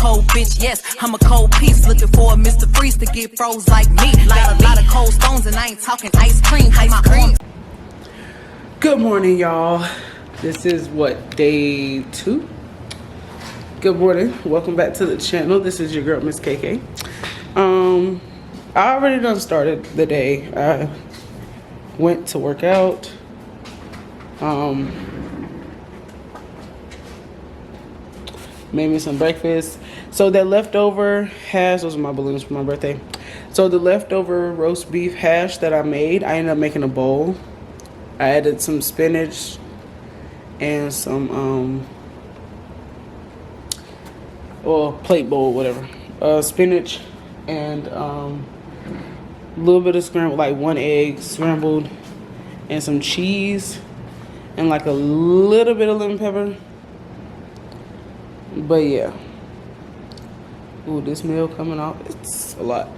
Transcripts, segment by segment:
cold bitch, yes, I'm a cold piece. Looking for a Mr. Freeze to get froze like me. Got a lot of cold stones and I ain't talking ice cream. Ice cream. Good morning, y'all. This is what, day 2? Good morning. Welcome back to the channel. This is your girl, Miss KK. I already done started the day. I went to work out. Made me some breakfast. So that leftover hash, those are my balloons for my birthday. So the leftover roast beef hash that I made, I ended up making a bowl. I added some spinach and some well, plate bowl, whatever. Spinach and a little bit of scrambled, like 1 egg scrambled, and some cheese and like a little bit of lemon pepper. But yeah. Ooh, this meal coming off, it's a lot.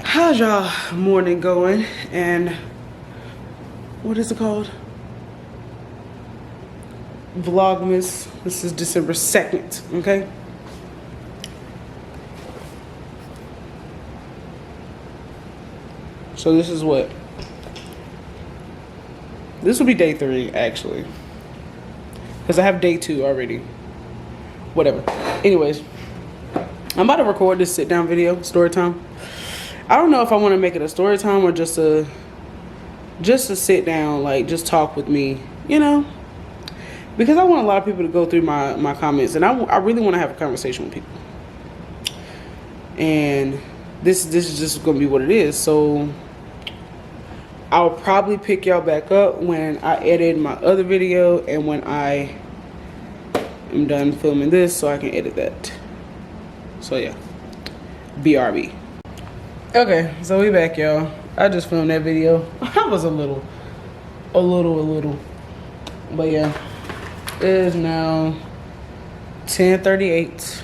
How's y'all morning going? And what is it called? Vlogmas. This is December 2nd, okay? So this is what? This will be day 3, actually. Because I have day 2 already. Whatever. Anyways, I'm about to record this sit-down video, story time. I don't know if I want to make it a story time or just a sit down, like just talk with me, you know? Because I want a lot of people to go through my comments, and I really want to have a conversation with people. And this is just going to be what it is. So I'll probably pick y'all back up when I edit my other video and when I am done filming this so I can edit that. So yeah, BRB. Okay, so we back, y'all. I just filmed that video. I was a little. But yeah, it is now 10:38.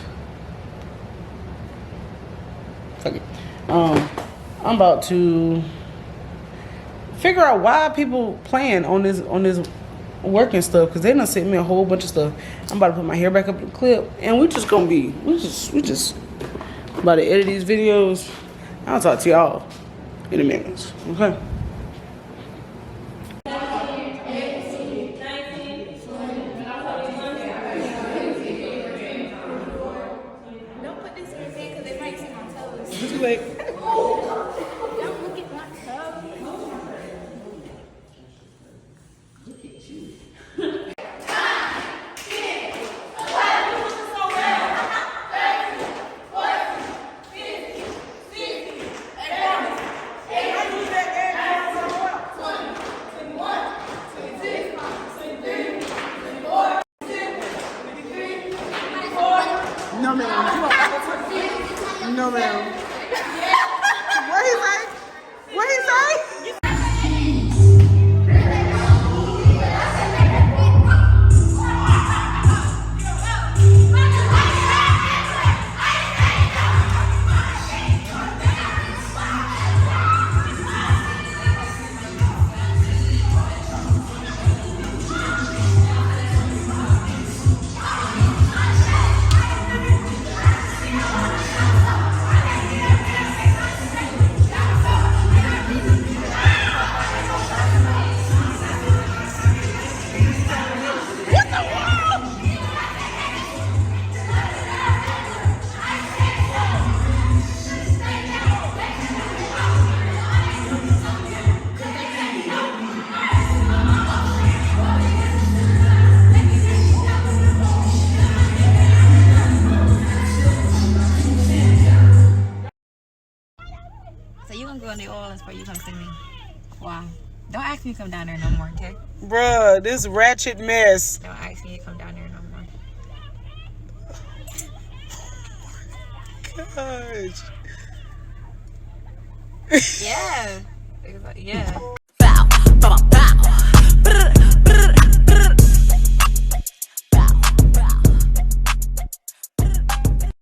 Fuck it. I'm about to figure out why people playing on this working stuff, because they done sent me a whole bunch of stuff. I'm about to put my hair back up in the clip, and we just about to edit these videos. I'll talk to y'all in a minute, okay? Don't put this in your head because it might see my toes. It's too late. Don't look at my toes. No, ma'am. No, ma'am. What he say? What he say? So you gonna go in New Orleans before you come see me? Wow. Don't ask me to come down there no more, okay? Bruh, this Ratchet mess. Don't ask me to come down there no more. Gosh. Yeah. Yeah.